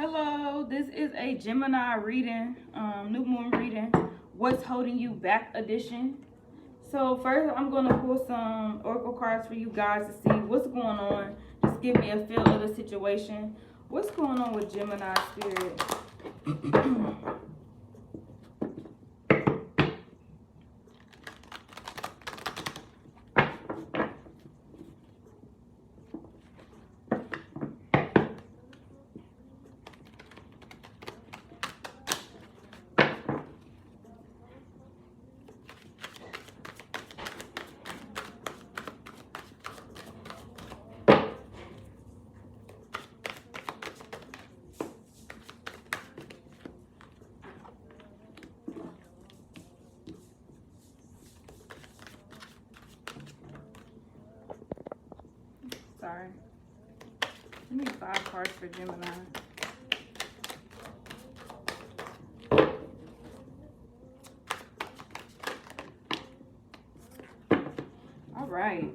Hello, this is a Gemini reading, new moon reading, what's holding you back edition. So first I'm going to pull some oracle cards for you guys to see what's going on. Just give me a feel of the situation. What's going on with Gemini spirit? Sorry. Give me 5 cards for Gemini. All right.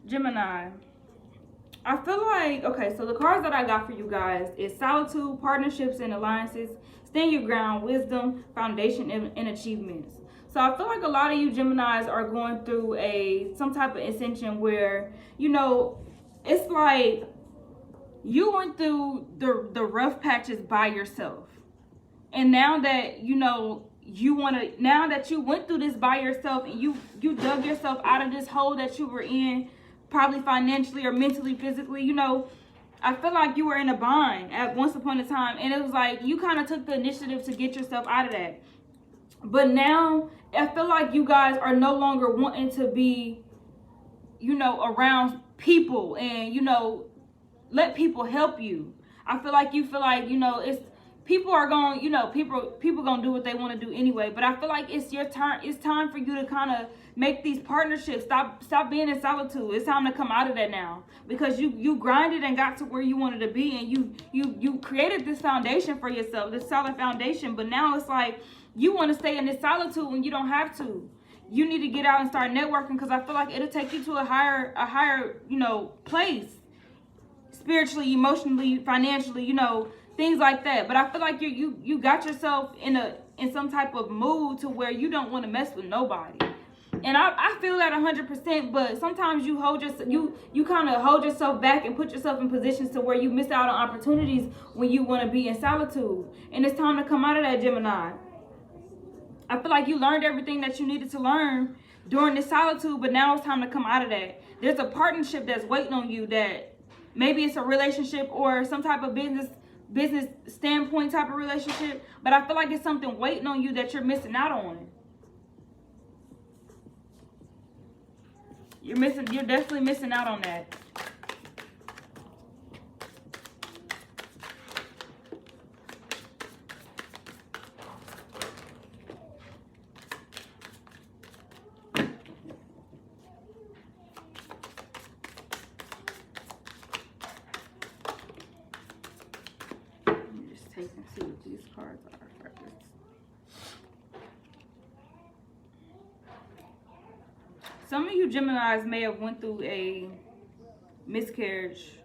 Gemini. I feel like, okay, so the cards that I got for you guys is solitude, partnerships and alliances, stand your ground, wisdom, foundation, and achievements. So I feel like a lot of you Geminis are going through some type of ascension where, you know, it's like you went through the rough patches by yourself. And now that, you know, now that you went through this by yourself and you dug yourself out of this hole that you were in, probably financially or mentally, physically, you know, I feel like you were in a bind at once upon a time. And it was like you kind of took the initiative to get yourself out of that. But now I feel like you guys are no longer wanting to be, you know, around people and, you know, let people help you. I feel like you feel like, you know, people are going, you know, people going to do what they want to do anyway. But I feel like it's your turn. It's time for you to kind of make these partnerships. Stop being in solitude. It's time to come out of that now, because you grinded and got to where you wanted to be, and you created this foundation for yourself, this solid foundation. But now it's like you want to stay in this solitude when you don't have to. You need to get out and start networking, because I feel like it'll take you to a higher, you know, place, spiritually, emotionally, financially, you know, things like that. But I feel like you got yourself in some type of mood to where you don't want to mess with nobody. And I feel that 100%, but sometimes you kind of hold yourself back and put yourself in positions to where you miss out on opportunities when you want to be in solitude. And it's time to come out of that, Gemini. I feel like you learned everything that you needed to learn during this solitude, but now it's time to come out of that. There's a partnership that's waiting on you, that maybe it's a relationship or some type of business standpoint type of relationship, but I feel like it's something waiting on you that you're missing out on. You're definitely missing out on that. Take and see what these cards are first. Some of you Geminis may have went through a miscarriage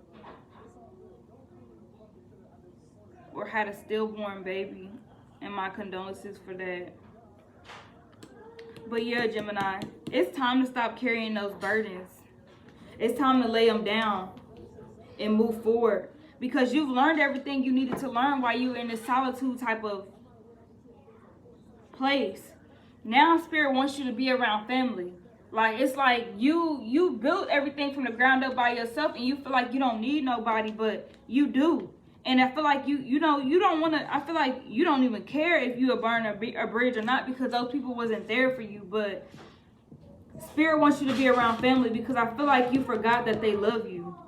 or had a stillborn baby, and my condolences for that. But yeah, Gemini, it's time to stop carrying those burdens. It's time to lay them down and move forward, because you've learned everything you needed to learn while you were in this solitude type of place. Now Spirit wants you to be around family. Like, it's like you built everything from the ground up by yourself, and you feel like you don't need nobody, but you do. And I feel like you don't want to. I feel like you don't even care if you burn a bridge or not, because those people wasn't there for you. But Spirit wants you to be around family, because I feel like you forgot that they love you.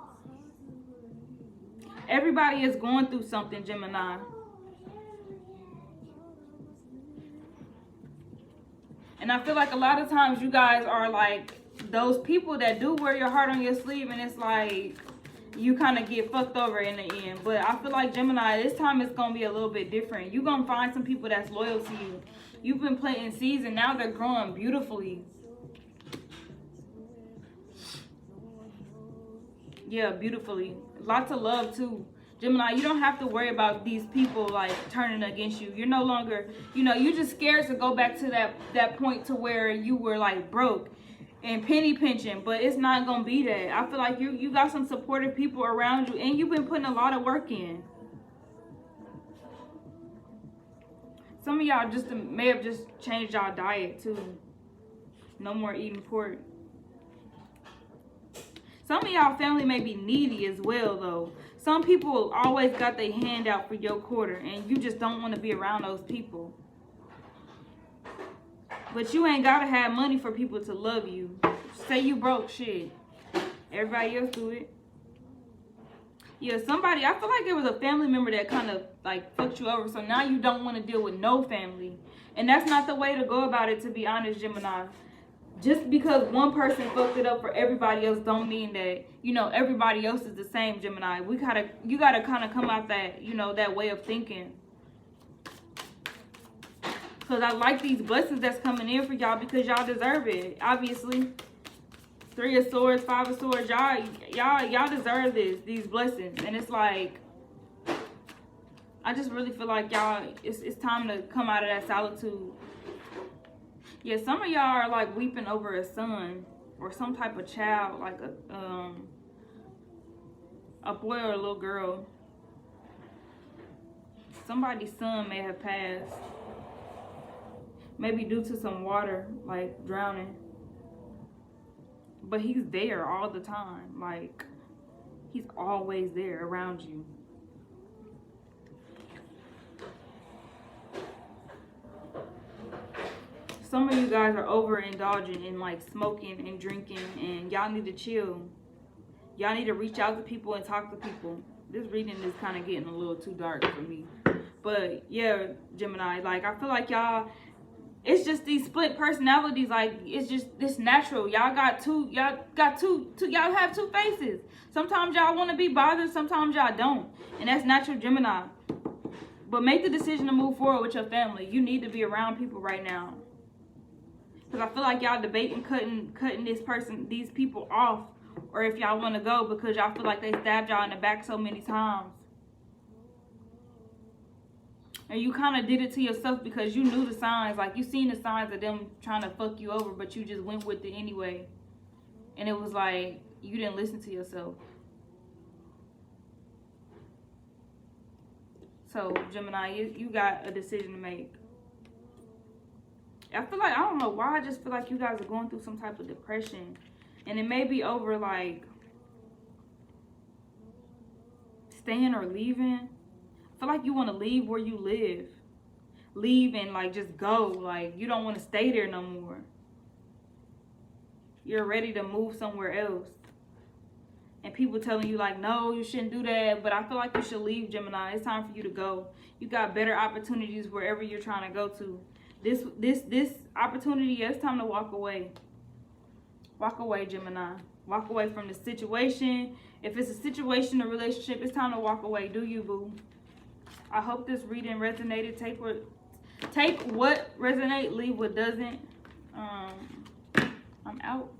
Everybody is going through something, Gemini. And I feel like a lot of times you guys are like those people that do wear your heart on your sleeve, and it's like you kind of get fucked over in the end. But I feel like, Gemini, this time it's going to be a little bit different. You're going to find some people that's loyal to you. You've been planting seeds, and now they're growing beautifully. Yeah, beautifully. Lots of love too. Gemini, you don't have to worry about these people like turning against you. You're no longer, you know, you're just scared to go back to that point to where you were like broke and penny pinching, but it's not gonna be that. I feel like you got some supportive people around you, and you've been putting a lot of work in. Some of y'all just may have just changed y'all diet too. No more eating pork. Some of y'all family may be needy as well though. Some people always got their hand out for your quarter, and you just don't want to be around those people. But you ain't gotta have money for people to love you. Say you broke, shit. Everybody else do it. Yeah, somebody, I feel like it was a family member that kind of like fucked you over. So now you don't want to deal with no family. And that's not the way to go about it, to be honest, Gemini. Just because one person fucked it up for everybody else don't mean that, you know, everybody else is the same, Gemini. You gotta kind of come out that, you know, that way of thinking. Because I like these blessings that's coming in for y'all because y'all deserve it, obviously. 3 of Swords, 5 of Swords, y'all deserve these blessings. And it's like, I just really feel like y'all, it's time to come out of that solitude. Yeah, some of y'all are like weeping over a son or some type of child, like a boy or a little girl. Somebody's son may have passed. Maybe due to some water, like drowning. But he's there all the time. Like, he's always there around you. Some of you guys are overindulging in like smoking and drinking, and y'all need to chill. Y'all need to reach out to people and talk to people. This reading is kind of getting a little too dark for me. But yeah, Gemini, like I feel like y'all, it's just these split personalities. Like it's natural. Y'all have two faces. Sometimes y'all want to be bothered, sometimes y'all don't. And that's natural, Gemini. But make the decision to move forward with your family. You need to be around people right now. Because I feel like y'all debating cutting these people off. Or if y'all want to go because y'all feel like they stabbed y'all in the back so many times. And you kind of did it to yourself because you knew the signs. Like, you seen the signs of them trying to fuck you over, but you just went with it anyway. And it was like, you didn't listen to yourself. So, Gemini, you got a decision to make. I feel like, I don't know why, I just feel like you guys are going through some type of depression. And it may be over, like, staying or leaving. I feel like you want to leave where you live. Leave and, like, just go. Like, you don't want to stay there no more. You're ready to move somewhere else. And people telling you, like, no, you shouldn't do that. But I feel like you should leave, Gemini. It's time for you to go. You got better opportunities wherever you're trying to go to. This opportunity, yeah, it's time to walk away. Walk away, Gemini. Walk away from the situation. If it's a situation, a relationship, it's time to walk away. Do you, boo? I hope this reading resonated. Take what resonates, leave what doesn't. I'm out.